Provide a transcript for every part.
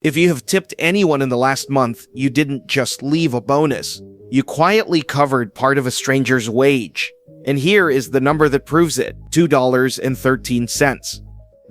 If you have tipped anyone in the last month, you didn't just leave a bonus. You quietly covered part of a stranger's wage. And here is the number that proves it, $2.13.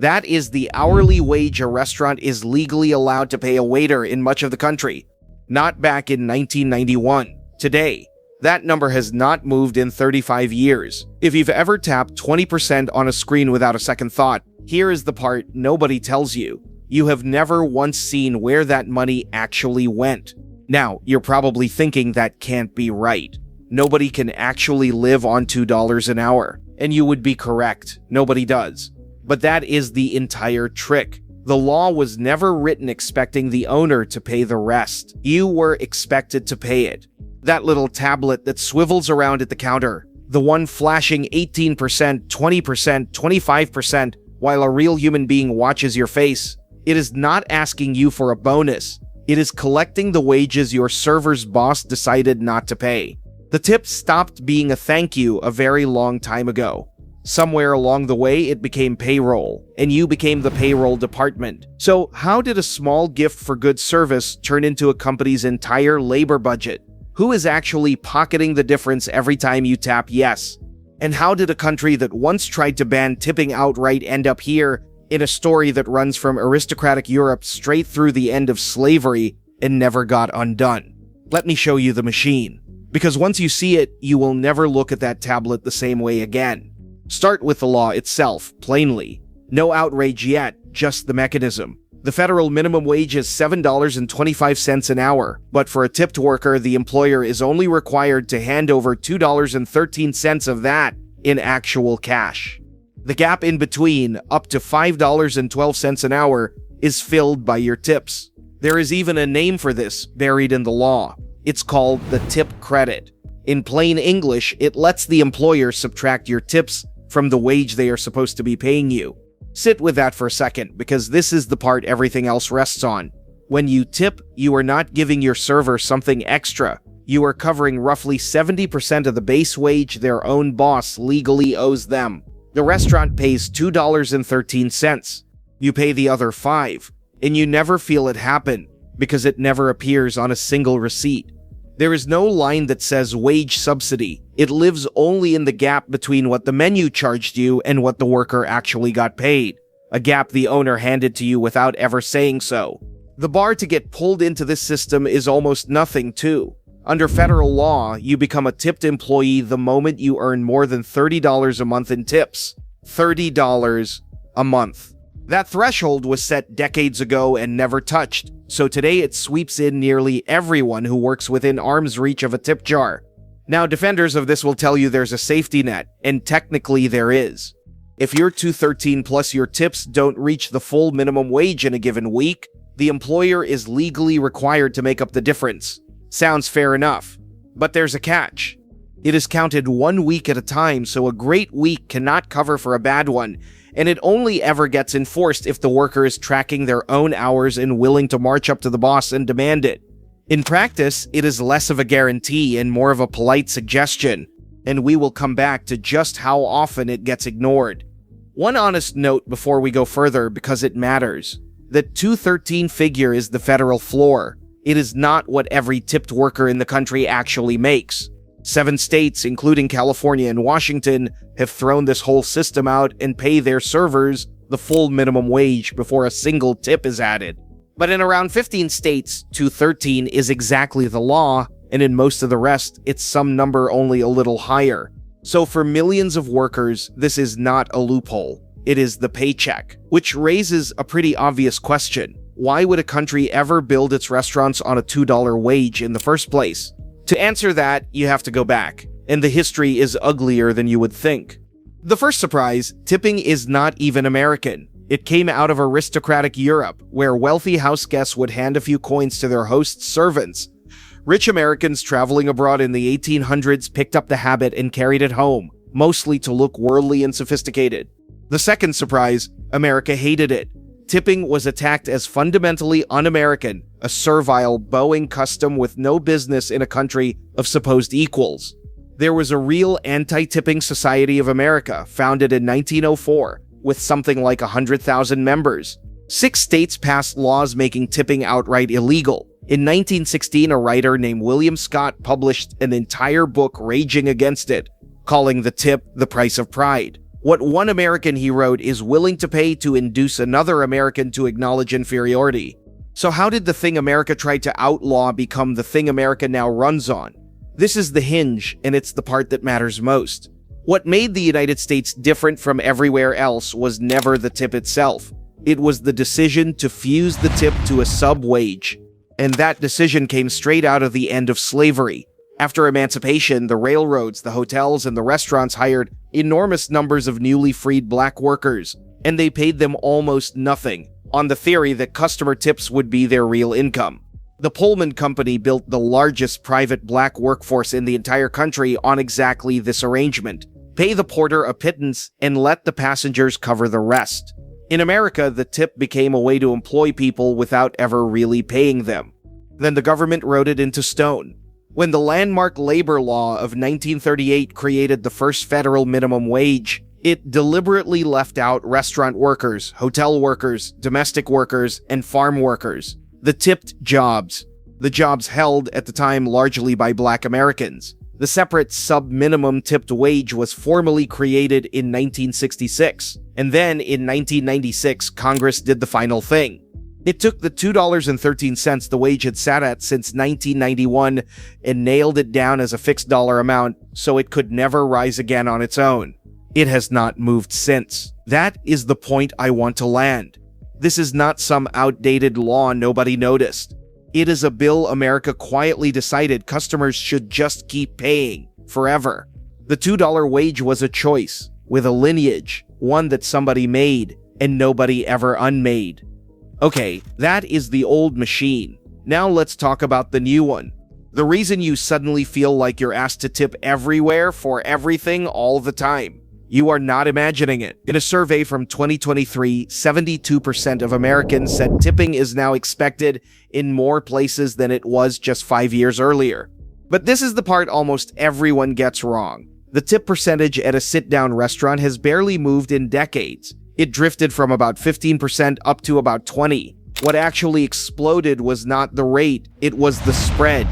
That is the hourly wage a restaurant is legally allowed to pay a waiter in much of the country. Not back in 1991. Today, that number has not moved in 35 years. If you've ever tapped 20% on a screen without a second thought, here is the part nobody tells you. You have never once seen where that money actually went. Now, you're probably thinking that can't be right. Nobody can actually live on $2 an hour. And you would be correct. Nobody does. But that is the entire trick. The law was never written expecting the owner to pay the rest. You were expected to pay it. That little tablet that swivels around at the counter, the one flashing 18%, 20%, 25%, while a real human being watches your face, it is not asking you for a bonus. It is collecting the wages your server's boss decided not to pay. The tip stopped being a thank you a very long time ago. Somewhere along the way, it became payroll, and you became the payroll department. So how did a small gift for good service turn into a company's entire labor budget? Who is actually pocketing the difference every time you tap yes? And how did a country that once tried to ban tipping outright end up here in a story that runs from aristocratic Europe straight through the end of slavery and never got undone? Let me show you the machine. Because once you see it, you will never look at that tablet the same way again. Start with the law itself, plainly. No outrage yet, just the mechanism. The federal minimum wage is $7.25 an hour, but for a tipped worker, the employer is only required to hand over $2.13 of that in actual cash. The gap in between, up to $5.12 an hour, is filled by your tips. There is even a name for this buried in the law. It's called the tip credit. In plain English, it lets the employer subtract your tips from the wage they are supposed to be paying you. Sit with that for a second, because this is the part everything else rests on. When you tip, you are not giving your server something extra. You are covering roughly 70% of the base wage their own boss legally owes them. The restaurant pays $2.13. You pay the other $5, and you never feel it happen, because it never appears on a single receipt. There is no line that says wage subsidy. It lives only in the gap between what the menu charged you and what the worker actually got paid. A gap the owner handed to you without ever saying so. The bar to get pulled into this system is almost nothing, too. Under federal law, you become a tipped employee the moment you earn more than $30 a month in tips. $30 a month. That threshold was set decades ago and never touched, so today it sweeps in nearly everyone who works within arm's reach of a tip jar. Now, defenders of this will tell you there's a safety net, and technically there is. If your $2.13 plus your tips don't reach the full minimum wage in a given week, the employer is legally required to make up the difference. Sounds fair enough, but there's a catch. It is counted 1 week at a time, so a great week cannot cover for a bad one, and it only ever gets enforced if the worker is tracking their own hours and willing to march up to the boss and demand it. In practice, it is less of a guarantee and more of a polite suggestion, and we will come back to just how often it gets ignored. One honest note before we go further, because it matters. That $2.13 figure is the federal floor. It is not what every tipped worker in the country actually makes. 7 states, including California and Washington, have thrown this whole system out and pay their servers the full minimum wage before a single tip is added. But in around 15 states, $2.13 is exactly the law, and in most of the rest, it's some number only a little higher. So for millions of workers, this is not a loophole. It is the paycheck, which raises a pretty obvious question. Why would a country ever build its restaurants on a $2 wage in the first place? To answer that, you have to go back, and the history is uglier than you would think. The first surprise, tipping is not even American. It came out of aristocratic Europe, where wealthy house guests would hand a few coins to their host's servants. Rich Americans traveling abroad in the 1800s picked up the habit and carried it home, mostly to look worldly and sophisticated. The second surprise, America hated it. Tipping was attacked as fundamentally un-American, a servile, bowing custom with no business in a country of supposed equals. There was a real anti-tipping Society of America, founded in 1904, with something like 100,000 members. 6 states passed laws making tipping outright illegal. In 1916, a writer named William Scott published an entire book raging against it, calling the tip the price of pride. What one American, he wrote, is willing to pay to induce another American to acknowledge inferiority. So how did the thing America tried to outlaw become the thing America now runs on? This is the hinge, and it's the part that matters most. What made the United States different from everywhere else was never the tip itself. It was the decision to fuse the tip to a sub-wage. And that decision came straight out of the end of slavery. After emancipation, the railroads, the hotels, and the restaurants hired enormous numbers of newly freed black workers, and they paid them almost nothing, on the theory that customer tips would be their real income. The Pullman Company built the largest private black workforce in the entire country on exactly this arrangement. Pay the porter a pittance and let the passengers cover the rest. In America, the tip became a way to employ people without ever really paying them. Then the government wrote it into stone. When the landmark labor law of 1938 created the first federal minimum wage, it deliberately left out restaurant workers, hotel workers, domestic workers, and farm workers, the tipped jobs, the jobs held at the time largely by black Americans. The separate sub-minimum tipped wage was formally created in 1966, and then in 1996, Congress did the final thing. It took the $2.13 the wage had sat at since 1991 and nailed it down as a fixed dollar amount so it could never rise again on its own. It has not moved since. That is the point I want to land. This is not some outdated law nobody noticed. It is a bill America quietly decided customers should just keep paying forever. The $2 wage was a choice, with a lineage, one that somebody made and nobody ever unmade. Okay, that is the old machine. Now let's talk about the new one. The reason you suddenly feel like you're asked to tip everywhere for everything all the time. You are not imagining it. In a survey from 2023, 72% of Americans said tipping is now expected in more places than it was just 5 years earlier. But this is the part almost everyone gets wrong. The tip percentage at a sit-down restaurant has barely moved in decades. It drifted from about 15% up to about 20%. What actually exploded was not the rate, it was the spread.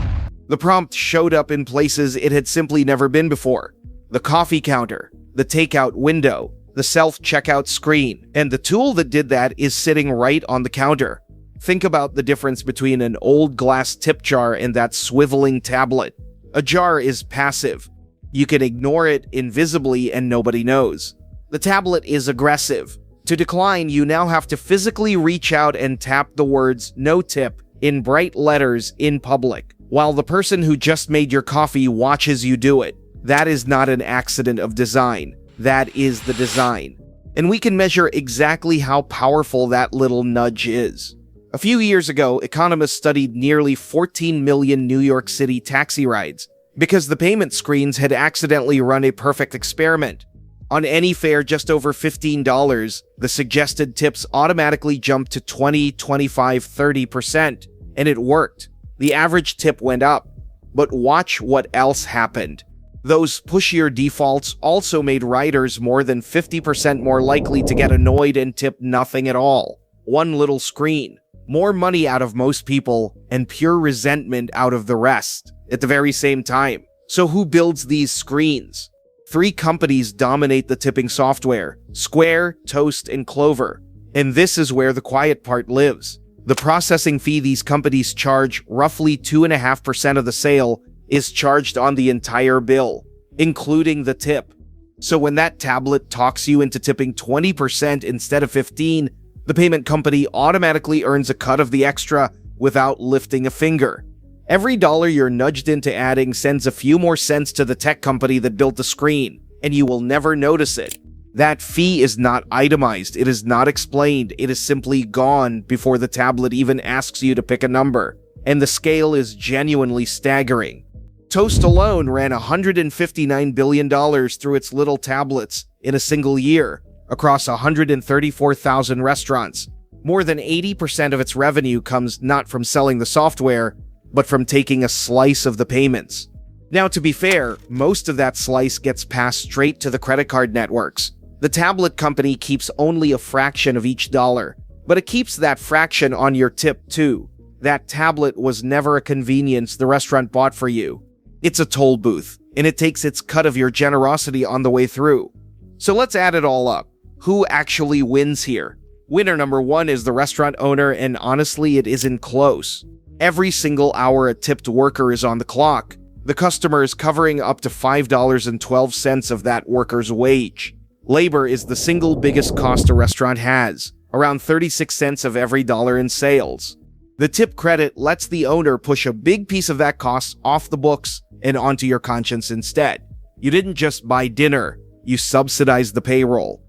The prompt showed up in places it had simply never been before. The coffee counter, the takeout window, the self-checkout screen, and the tool that did that is sitting right on the counter. Think about the difference between an old glass tip jar and that swiveling tablet. A jar is passive. You can ignore it invisibly and nobody knows. The tablet is aggressive. To decline, you now have to physically reach out and tap the words "no tip" in bright letters in public, while the person who just made your coffee watches you do it. That is not an accident of design. That is the design. And we can measure exactly how powerful that little nudge is. A few years ago, economists studied nearly 14 million New York City taxi rides because the payment screens had accidentally run a perfect experiment. On any fare just over $15, the suggested tips automatically jumped to 20, 25, 30%, and it worked. The average tip went up. But watch what else happened. Those pushier defaults also made riders more than 50% more likely to get annoyed and tip nothing at all. One little screen. More money out of most people, and pure resentment out of the rest, at the very same time. So who builds these screens? 3 companies dominate the tipping software: Square, Toast, and Clover. And this is where the quiet part lives. The processing fee these companies charge, roughly 2.5% of the sale, is charged on the entire bill, including the tip. So when that tablet talks you into tipping 20% instead of 15%, the payment company automatically earns a cut of the extra without lifting a finger. Every dollar you're nudged into adding sends a few more cents to the tech company that built the screen, and you will never notice it. That fee is not itemized, it is not explained, it is simply gone before the tablet even asks you to pick a number. And the scale is genuinely staggering. Toast alone ran $159 billion through its little tablets in a single year, across 134,000 restaurants. More than 80% of its revenue comes not from selling the software, but from taking a slice of the payments. Now, to be fair, most of that slice gets passed straight to the credit card networks. The tablet company keeps only a fraction of each dollar, But it keeps that fraction on your tip too. That tablet was never a convenience the restaurant bought for you. It's a toll booth, and it takes its cut of your generosity on the way through. So let's add it all up. Who actually wins here? Winner number one is the restaurant owner, and honestly, it isn't close. Every single hour a tipped worker is on the clock, the customer is covering up to $5.12 of that worker's wage. Labor is the single biggest cost a restaurant has, around 36 cents of every dollar in sales. The tip credit lets the owner push a big piece of that cost off the books and onto your conscience instead. You didn't just buy dinner, you subsidized the payroll.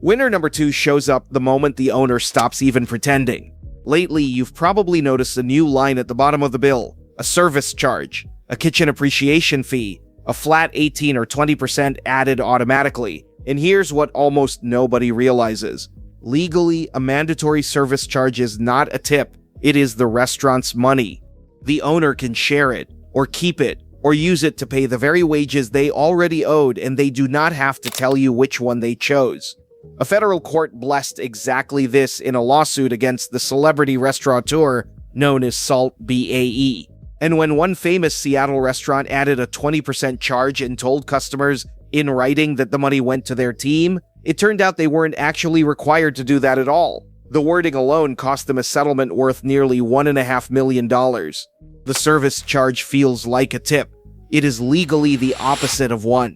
Winner number two shows up the moment the owner stops even pretending. Lately, you've probably noticed a new line at the bottom of the bill, a service charge, a kitchen appreciation fee, a flat 18 or 20% added automatically. And here's what almost nobody realizes. Legally, a mandatory service charge is not a tip, it is the restaurant's money. The owner can share it, or keep it, or use it to pay the very wages they already owed, and they do not have to tell you which one they chose. A federal court blessed exactly this in a lawsuit against the celebrity restaurateur known as Salt BAE. And when one famous Seattle restaurant added a 20% charge and told customers in writing that the money went to their team, it turned out they weren't actually required to do that at all. The wording alone cost them a settlement worth nearly $1.5 million. The service charge feels like a tip. It is legally the opposite of one.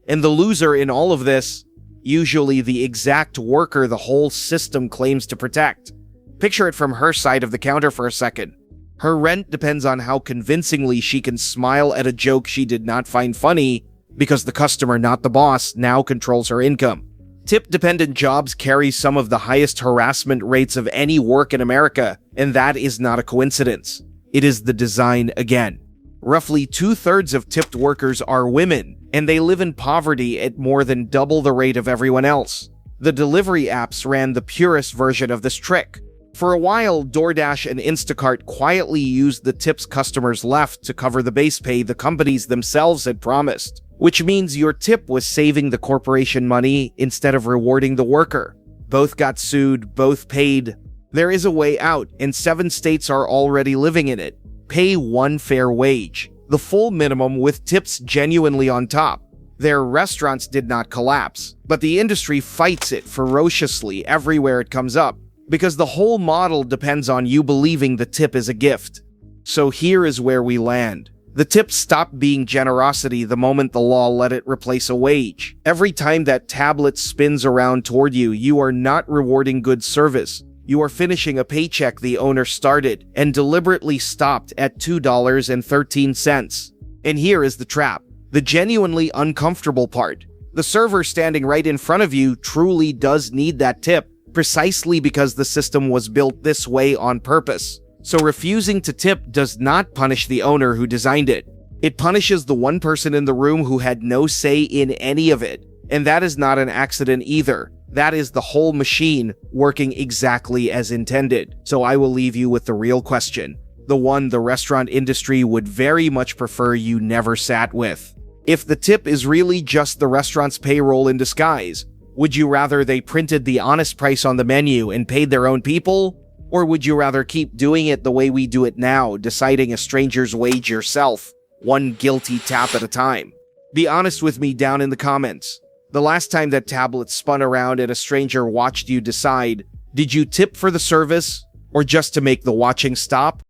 And the loser in all of this, usually the exact worker the whole system claims to protect. Picture it from her side of the counter for a second. Her rent depends on how convincingly she can smile at a joke she did not find funny, because the customer, not the boss, now controls her income. Tip-dependent jobs carry some of the highest harassment rates of any work in America, and that is not a coincidence. It is the design again. Roughly 2/3 of tipped workers are women, and they live in poverty at more than double the rate of everyone else. The delivery apps ran the purest version of this trick. For a while, DoorDash and Instacart quietly used the tips customers left to cover the base pay the companies themselves had promised, which means your tip was saving the corporation money instead of rewarding the worker. Both got sued, both paid. There is a way out, and 7 states are already living in it. Pay one fair wage, the full minimum with tips genuinely on top. Their restaurants did not collapse, but the industry fights it ferociously everywhere it comes up, because the whole model depends on you believing the tip is a gift. So here is where we land. The tip stopped being generosity the moment the law let it replace a wage. Every time that tablet spins around toward you, you are not rewarding good service. You are finishing a paycheck the owner started and deliberately stopped at $2.13. And here is the trap, the genuinely uncomfortable part. The server standing right in front of you truly does need that tip, precisely because the system was built this way on purpose. So refusing to tip does not punish the owner who designed it. It punishes the one person in the room who had no say in any of it. And that is not an accident either. That is the whole machine working exactly as intended. So I will leave you with the real question, the one the restaurant industry would very much prefer you never sat with. If the tip is really just the restaurant's payroll in disguise, would you rather they printed the honest price on the menu and paid their own people? Or would you rather keep doing it the way we do it now, deciding a stranger's wage yourself, one guilty tap at a time? Be honest with me down in the comments. The last time that tablet spun around and a stranger watched you decide, did you tip for the service or just to make the watching stop?